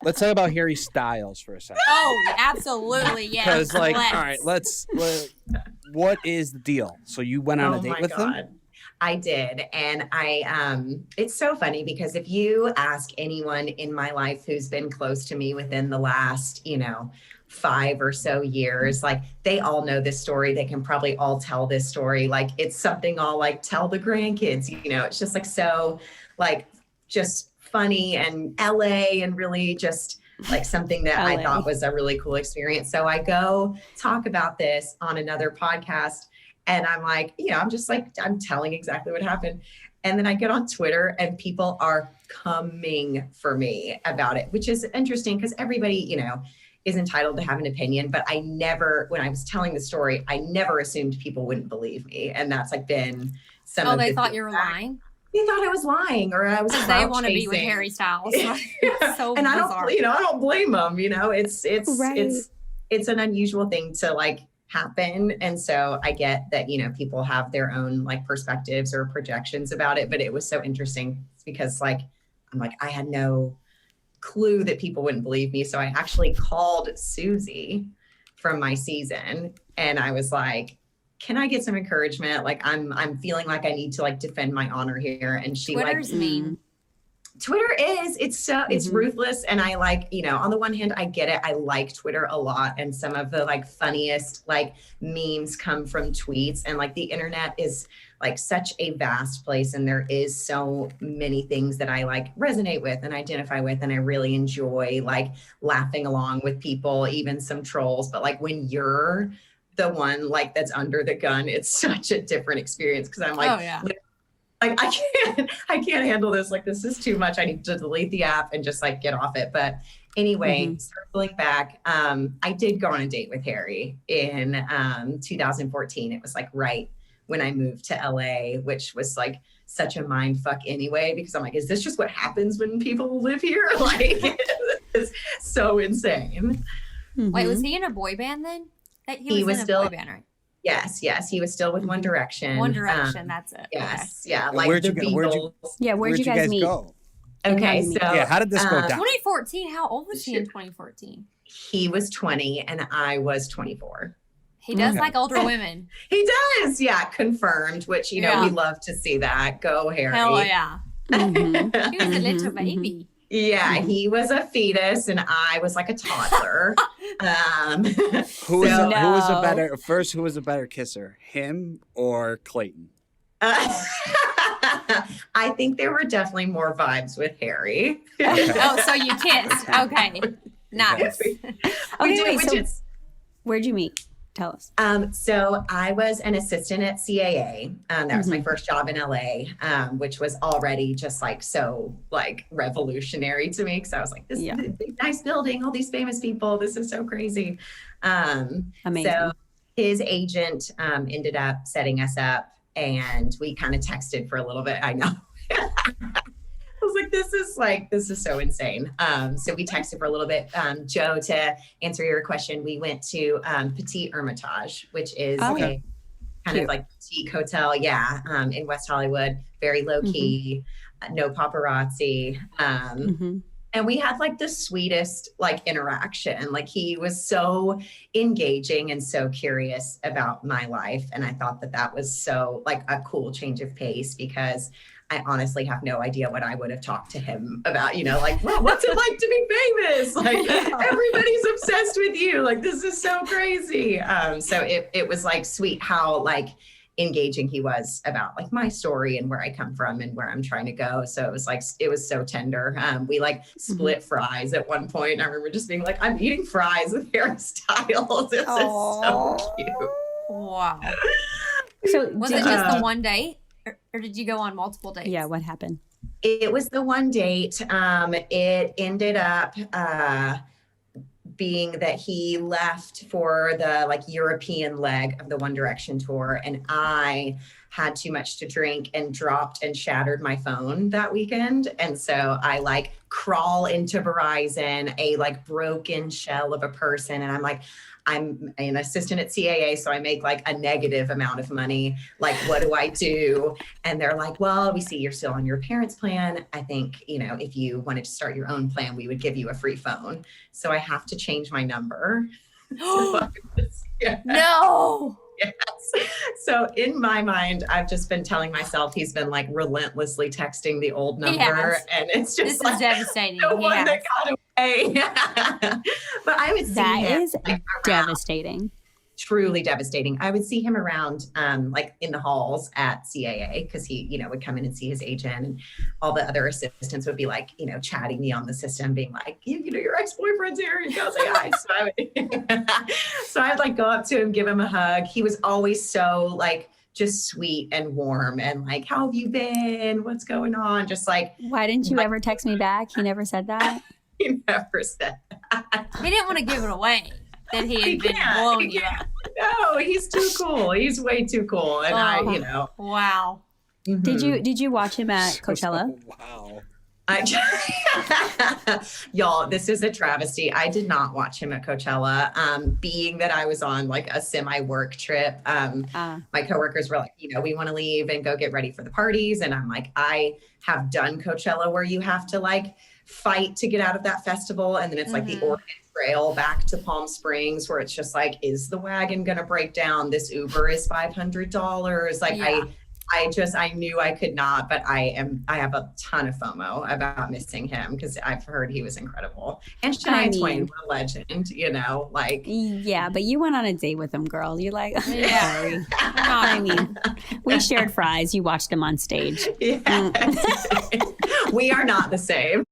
let's talk about Harry Styles for a second. Oh, absolutely, yeah. Because, all right, what is the deal? So you went on a date with him? I did. And it's so funny because if you ask anyone in my life who's been close to me within the last, 5 or so years, like they all know this story. They can probably all tell this story. Like it's something I'll like tell the grandkids, it's just like, so like just funny and LA and really just like something that I thought was a really cool experience. So I go talk about this on another podcast and I'm like, I'm just like, I'm telling exactly what happened. And then I get on Twitter and people are coming for me about it, which is interesting because everybody, is entitled to have an opinion, but I never, when I was telling the story, I never assumed people wouldn't believe me. And that's like been some of they thought you were lying? They thought I was lying or I was they want to be with Harry Styles. So and bizarre. I don't blame them, it's an unusual thing to like happen. And so I get that, people have their own like perspectives or projections about it, but it was so interesting because like, I'm like, I had no clue that people wouldn't believe me. So I actually called Susie from my season and I was like, can I get some encouragement? Like I'm feeling like I need to like defend my honor here. And she Twitter's mean. Twitter it's ruthless. And I like, on the one hand, I get it. I like Twitter a lot. And some of the like funniest like memes come from tweets and like the internet is like such a vast place. And there is so many things that I like resonate with and identify with. And I really enjoy like laughing along with people, even some trolls. But like when you're the one like that's under the gun, it's such a different experience. Cause I'm like, like I can't handle this. Like, this is too much. I need to delete the app and just like get off it. But anyway, circling back, I did go on a date with Harry in 2014. It was like right when I moved to LA, which was like such a mind fuck anyway, because I'm like, is this just what happens when people live here? Like, it's so insane. Wait, was he in a boy band then? He was still in a boy band, right? Yes. He was still with One Direction. One Direction, that's it. Yes, okay. Yeah. Like the Beatles. Where'd you guys meet? Go? Okay, so how did this go down? 2014. How old was he in 2014? He was 20 and I was 24. He does like older women. He does, yeah, confirmed. Which we love to see that. Go, Harry. Hell yeah. He was a little baby. Yeah, he was a fetus and I was like a toddler. Who was a better kisser, him or Clayton? I think there were definitely more vibes with Harry. Okay. Oh, so you kissed. Okay. Nice. Where'd you meet? Tell us. So I was an assistant at CAA. That was my first job in LA, which was already just like so like revolutionary to me. Cause I was like, this is a big, nice building, all these famous people. This is so crazy. Amazing. So his agent ended up setting us up and we kind of texted for a little bit. I know. I was like, this is so insane. So we texted for a little bit. Joe, to answer your question, we went to Petit Hermitage, which is a kind of like boutique hotel. Yeah. In West Hollywood, very low key, no paparazzi. And we had like the sweetest like interaction. Like he was so engaging and so curious about my life. And I thought that was so like a cool change of pace because I honestly have no idea what I would have talked to him about, like, well, what's it like to be famous? Like everybody's obsessed with you. Like, this is so crazy. So it was like sweet how like engaging he was about like my story and where I come from and where I'm trying to go. So it was so tender. We like split fries at one point. I remember just being like, I'm eating fries with Harry Styles. This is so cute. Wow. So was it just the one date? Or did you go on multiple dates? Yeah, what happened? It was the one date. It ended up being that he left for the like European leg of the One Direction tour, and I had too much to drink and dropped and shattered my phone that weekend. And so I like crawl into Verizon, a like broken shell of a person. And I'm like, I'm an assistant at CAA, so I make like a negative amount of money. Like, what do I do? And they're like, well, we see you're still on your parents' plan. I think, you know, if you wanted to start your own plan, we would give you a free phone. So I have to change my number. No. Yes. So in my mind, I've just been telling myself he's been like relentlessly texting the old number, and it's just this is devastating. the one that got away. But I would see that him, is like, devastating. Truly devastating. I would see him around, like in the halls at CAA, because he, you know, would come in and see his agent, and all the other assistants would be like, you know, chatting me on the system, being like, you know, your ex-boyfriend's here, you go say hi. So I'd like go up to him, give him a hug. He was always so like just sweet and warm, and like, how have you been? What's going on? Just like, why didn't you ever text me back? He never said that. He never said that. He didn't want to give it away that he had been blowing you up. No, he's too cool. He's way too cool. And I, you know. Wow. Mm-hmm. Did you watch him at Coachella? Wow. Y'all, this is a travesty. I did not watch him at Coachella. Being that I was on like a semi-work trip, my coworkers were like, you know, we want to leave and go get ready for the parties. And I'm like, I have done Coachella where you have to like fight to get out of that festival. And then it's like the Oregon Trail back to Palm Springs, where it's just like, is the wagon going to break down? This Uber is $500. Like, yeah. I knew I could not, but I have a ton of FOMO about missing him, because I've heard he was incredible. And Shania Twain, what a legend, you know, like. Yeah, but you went on a date with him, girl. You're like, yeah. sorry. I mean, we shared fries. You watched him on stage. Yeah. We are not the same.